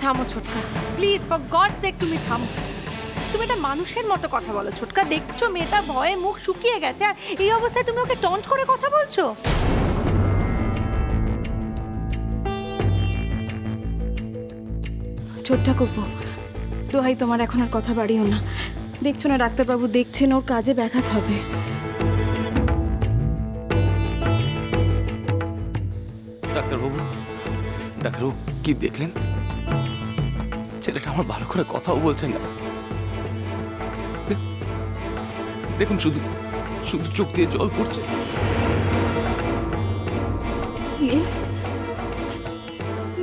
থামো ছোটকা, please for God sake তুমি থামো। তুমি একটা মানুষের মতো কথা বলো ছোটকা। দেখছো মেয়েটা ভয়ে মুখ শুকিয়ে গেছে, আর এই অবস্থায় তুমি ওকে টন্ট করে কথা বলছো। ছোট্টা কপু, দোহাই তোমার এখন আর কথা বাড়িও না। দেখছো না ডাক্তারবাবু দেখছেন, ওর কাজে ব্যাঘাত হবে। ডাক্তারবাবু, ডাক্তারবাবু কি দেখলেন? ছেলেটা আমার ভালো করে কথাও বলছেন না। দেখুন শুধু শুধু চোখ দিয়ে জল পড়ছে। নীল,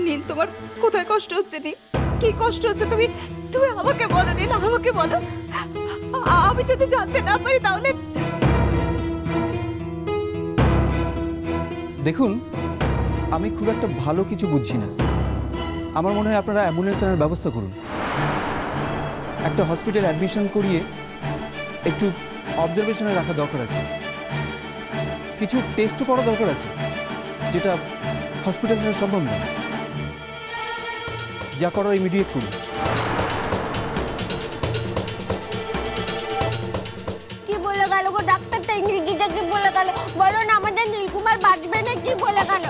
নীল তোমার কোথায় কষ্ট হচ্ছে? নীল কি কষ্ট হচ্ছে? তুমি তুমি আমাকে বলো নীল, আমাকে বলো। আমি যদি জানতে না পারি তাহলে। দেখুন, আমি খুব একটা ভালো কিছু বুঝছি না। আমার মনে হয় আপনারা অ্যাম্বুলেন্স আনার ব্যবস্থা করুন। একটা হসপিটাল অ্যাডমিশন করিয়ে একটু অবজারভেশনে রাখা দরকার আছে। কিছু টেস্টও করা দরকার আছে, যেটা হসপিটাল ছাড়া সম্ভব নয়। যা করার ইমিডিয়েট করুন। কি বলে গেল গো ডাক্তারটা? ইংরেজিটা কি বলে গেল? বলো না, আমাদের নীলকুমার বাঁচবে না? কি বলে গেল?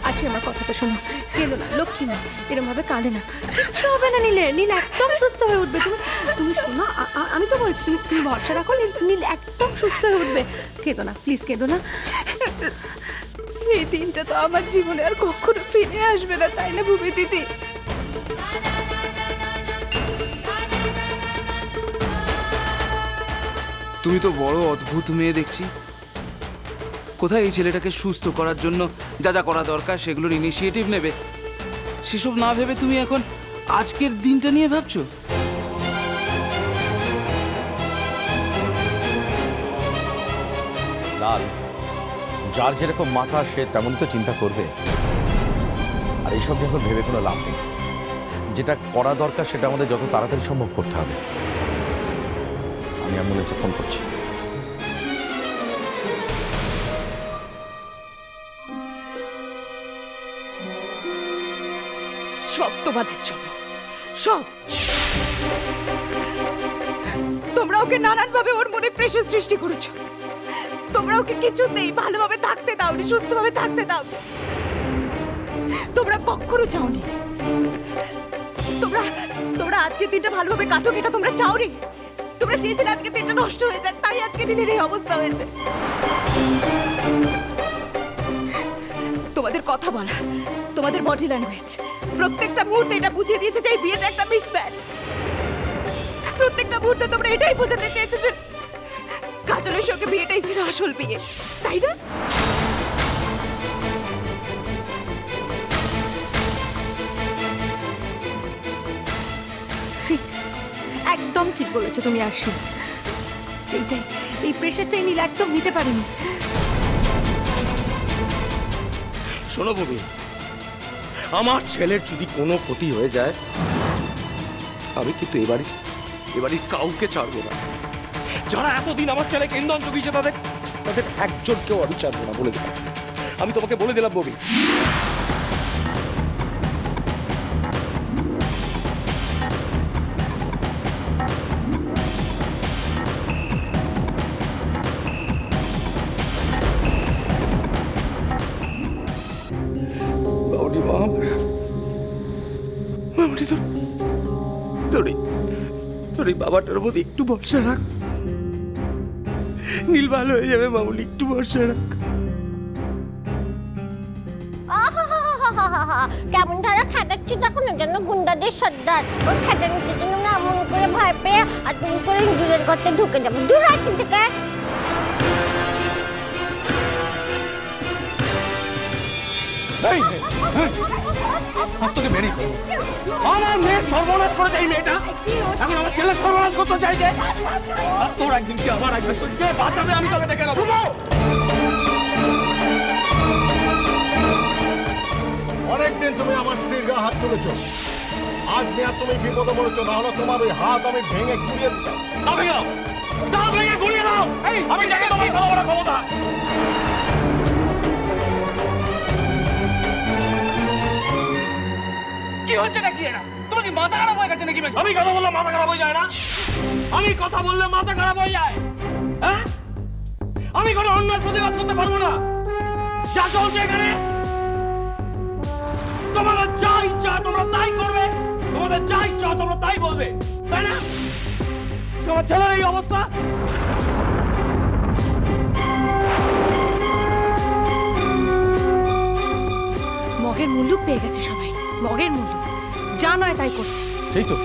আসি আমার কথাটা শোনো, কেঁদো না লক্ষ্মী না, এরকম ভাবে কাঁদে না, কিচ্ছু হবে না নীলের। নীল একদম সুস্থ হয়ে উঠবে। তুমি তুমি শোনো, আমি তো বলছি তুমি তুমি ভরসা রাখো, নীল একদম সুস্থ হয়ে উঠবে। কেঁদো না প্লিজ, কেঁদো না। এই দিনটা তো আমার জীবনে আর কখনো ফিরে আসবে না, তাই না ভূমি দিদি? তুমি তো বড় অদ্ভুত মেয়ে দেখছি। কোথায় এই ছেলেটাকে সুস্থ করার জন্য যা যা করা দরকার সেগুলোর ইনিশিয়েটিভ নেবে, সেসব না ভেবে তুমি এখন আজকের দিনটা নিয়ে ভাবছো। লাল, যার যেরকম মাথা সে তেমন তো চিন্তা করবে। আর এইসব যখন ভেবে কোনো লাভ নেই। যেটা করা দরকার সেটা আমাদের যত তাড়াতাড়ি সম্ভব করতে হবে। আমি অ্যাম্বুলেন্সে ফোন করছি। সব তোমাদের জন্য, সব। তোমরা ওকে নানানভাবে ওর মনে প্রেশার সৃষ্টি করেছো। তোমরা ওকে কিছুতেই ভালোভাবে থাকতে দাওনি, সুস্থভাবে থাকতে দাওনি। তোমরা কখনো চাওনি তোমরা তোমরা আজকের দিনটা ভালোভাবে কাটুক, এটা তোমরা চাওনি। তোমরা চেয়েছিলে আজকের দিনটা নষ্ট হয়ে যাক, তাই আজকে নীলের এই অবস্থা হয়েছে। তোমাদের কথা বলা, তোমাদের বডি ল্যাঙ্গুয়েজ প্রত্যেকটা মুহূর্তে এটা বুঝিয়ে দিয়েছে যে এই বিয়েটা একটা মিসম্যাচ। প্রত্যেকটা মুহূর্তে তোমরা এটাই বোঝাতে চেয়েছো যে কাজলের সঙ্গে বিয়েটাই ছিল আসল বিয়ে, তাই না? ঠিক, একদম ঠিক বলেছো তুমি আরশি। এইটাই, এই প্রেশারটাই নীল একদম নিতে পারেনি। শোনো ভূমি, আমার ছেলের যদি কোনো ক্ষতি হয়ে যায় আমি কিন্তু এবারই কাউকে ছাড়বো না। যারা এতদিন আমার ছেলেকে ইন্ধন জুগিয়েছে তাদের একজনকেও আমি ছাড়বো না, বলে দিলাম। আমি তোমাকে বলে দিলাম ভূমি। তোর এই বাবাটার মধ্যে একটু ভরসা রাখ। নীল ভালো হয়ে যাবে মামুনি, একটু ভরসা রাখ। কেমন ধারা খাটাচ্ছি তখন, জন্য গুন্ডাদের সর্দার। ওর খাটানিতে জন্য না এমন করে ভয় পেয়ে আর তুমি করে দূরের গর্তে ঢুকে যাবো। দূর হয় কিন্তু তোকে বেরিয়ে করবো। আমার মেয়ে সর্বনাশ করেছে এই মেয়েটা, এখন আমার ছেলে সর্বনাশ করতে চাইছে। আজ তোর একদিন কি আমার একদিন, তুই কে বাঁচাবে আমি তোকে দেখে নেবো। অনেকদিন তুমি আমার স্ত্রীর গায়ে হাত তুলেছ, আজ মেয়ে তুমি বিপদে পড়েছো, না হলে তোমার ওই হাত আমি ভেঙে গুড়িয়ে দিতাম। ভেঙে গুড়িয়ে দাও, আমি দেখে তোমার ভালো বড় ক্ষমতা। হচ্ছে নাকি এরা? তোমার কি মাথা খারাপ হয়ে গেছে নাকি? আমি কথা বললে মাথা খারাপ হয়ে যায় না? আমি কথা বললে মাথা খারাপ হয়ে যায়? হ্যাঁ, আমি কোনো অন্যায় প্রতিবাদ করতে পারবো না? যা চলছে এখানে, তোমাদের যা ইচ্ছা তোমরা তাই করবে, তোমাদের যা ইচ্ছা তোমরা তাই বলবে, তাই না? তোমার ছেলের এই অবস্থা। মগের মুল্লুক পেয়ে গেছে সবাই, মগের মুল্লুক, যা নয় তাই করছে। সেই তো।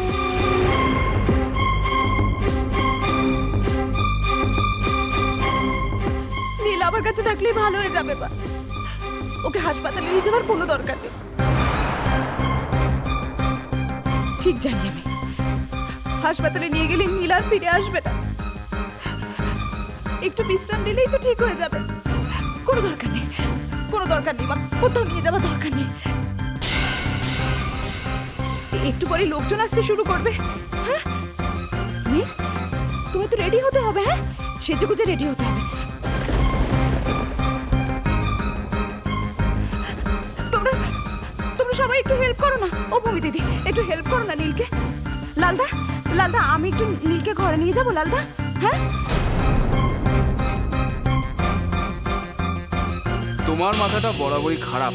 নীল আমার কাছে থাকলেই ভালো হয়ে যাবে বা ওকে হাসপাতালে নিয়ে যাওয়ার কোনো দরকার নেই। ঠিক জানি আমি হাসপাতালে নিয়ে গেলে নীল আর ফিরে আসবে না, একটু বিশ্রাম নিলেই তো ঠিক হয়ে যাবে। কোনো দরকার নেই, কোনো দরকার নেই বা কোথাও নিয়ে যাওয়ার দরকার নেই। একটু পরে লোকজন আসতে শুরু করবে। হ্যাঁ নীল, তোমায় তো রেডি হতে হবে। হ্যাঁ, সেজে গুজে রেডি হতে হবে। তোমরা সবাই একটু হেল্প করো না। ও ভূমি দিদি, একটু হেল্প করো না নীলকে। লালদা, লালদা, আমি একটু নীলকে ঘরে নিয়ে যাবো। লালদা, হ্যাঁ? তোমার মাথাটা বরাবরই খারাপ,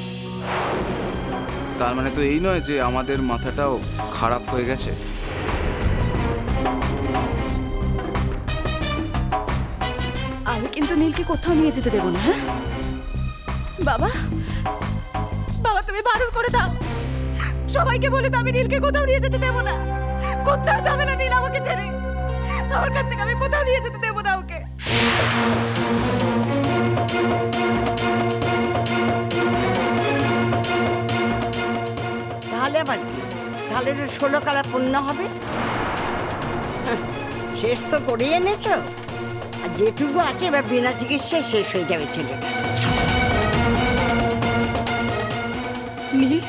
তার মানে তো এই নয় যে আমাদের মাথাটাও খারাপ হয়ে গেছে। আমি কিন্তু নীলকে কোথাও নিয়ে যেতে দেবো না। হ্যাঁ বাবা, বাবা তুমি বারণ করে দাও, সবাইকে বলে দাও আমি নীলকে কোথাও নিয়ে যেতে দেবো না। কোথাও যাবে না নীল আমাকে ছেড়ে, আমার কাছ থেকে আমি কোথাও নিয়ে যেতে দেবো না ওকে। তাহলে আবার কি? তাহলে তো 16 কালা পূর্ণ হবে। শেষ তো করিয়ে এনেছ, আর যেটুকু আছে এবার বিনা চিকিৎসায় শেষ হয়ে যাবে ছেলেটা। নীল,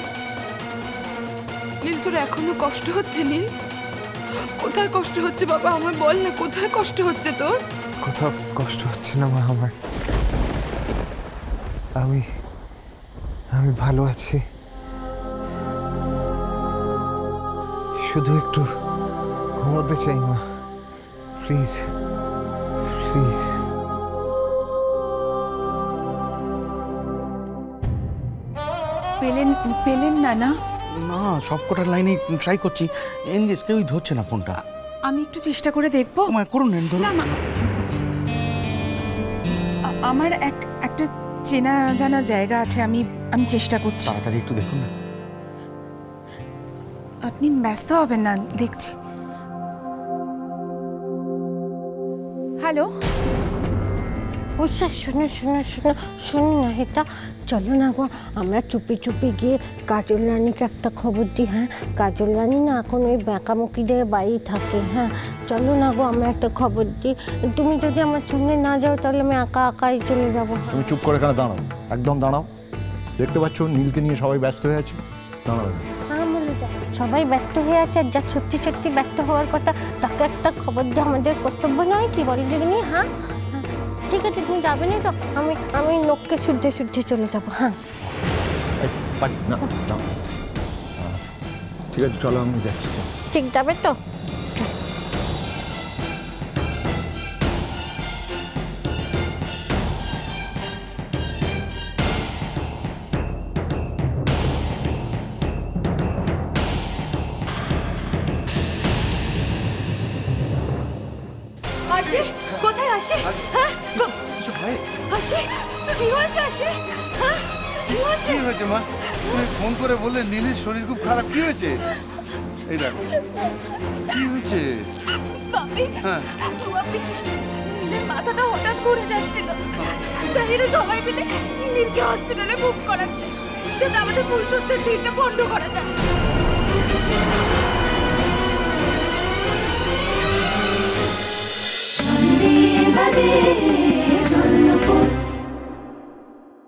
নীল তোর এখনো কষ্ট হচ্ছে? নীল কোথায় কষ্ট হচ্ছে বাবা, আমায় বল না, কোথায় কষ্ট হচ্ছে তোর? কোথাও কষ্ট হচ্ছে না মা আমার, আমি ভালো আছি। শুধু একটু ঘুমোতে চাই মা, প্লিজ প্লিজ। পেলেন না? না না, সব কটার লাইনে ট্রাই করছি, এনগেজ কেউই ধরছে না ফোনটা। আমি একটু চেষ্টা করে দেখবো। করুন, ধরুন। আমার একটা চেনা জানা জায়গা আছে, আমি চেষ্টা করছি। তাড়াতাড়ি একটু দেখুন না। আপনি ব্যস্ত হবেন না, দেখছি। হ্যালো, বুঝছা, শোনো না এটা, চলো না গো আমরা চুপি চুপি গিয়ে কাজল রানীকে একটা খবর দিই। হ্যাঁ, কাজল রানী না এখন ওই ব্যাকামুখিদের বাড়ি থাকে। হ্যাঁ চলো না গো আমরা একটা খবর দিই। তুমি যদি আমার সঙ্গে না যাও তাহলে আমি একাই চলে যাবো। তুমি চুপ করে এখানে দাঁড়াও, একদম দাঁড়াও। দেখতে পাচ্ছ নীলকে নিয়ে সবাই ব্যস্ত হয়ে আছে, দাঁড়াও না। হ্যাঁ বলে যাও, সবাই ব্যস্ত হয়ে আছে, আর যা সত্যি সত্যি ব্যস্ত হওয়ার কথা তাকে একটা খবর দিয়ে আমাদের কর্তব্য নয় কি বলে দেখনি? হ্যাঁ ঠিক আছে, তুমি যাবে না তো? আমি লোককে শুদ্ধে চলে যাবো। হ্যাঁ না, ঠিক আছে চলো, আমি যাচ্ছি। ঠিক যাবে তো? আসি কোথায়? আসি, হ্যাঁ আসি, কি হয়েছে? আসি, হ্যাঁ কি হয়েছে? মা, তুমি ফোন করে বললে নীলের শরীর খুব খারাপ, কি হয়েছে? এই দেখো কি হয়েছে। হ্যাঁ, নীলের মাথাটা হঠাৎ ঘুরে যাচ্ছিল, তাই এরা সবাই মিলে নীলকে হসপিটালে বুক করাচ্ছে যাতে আমাদের ফুলসজ্জার দিনটা বন্ধ করা যায়। বাজে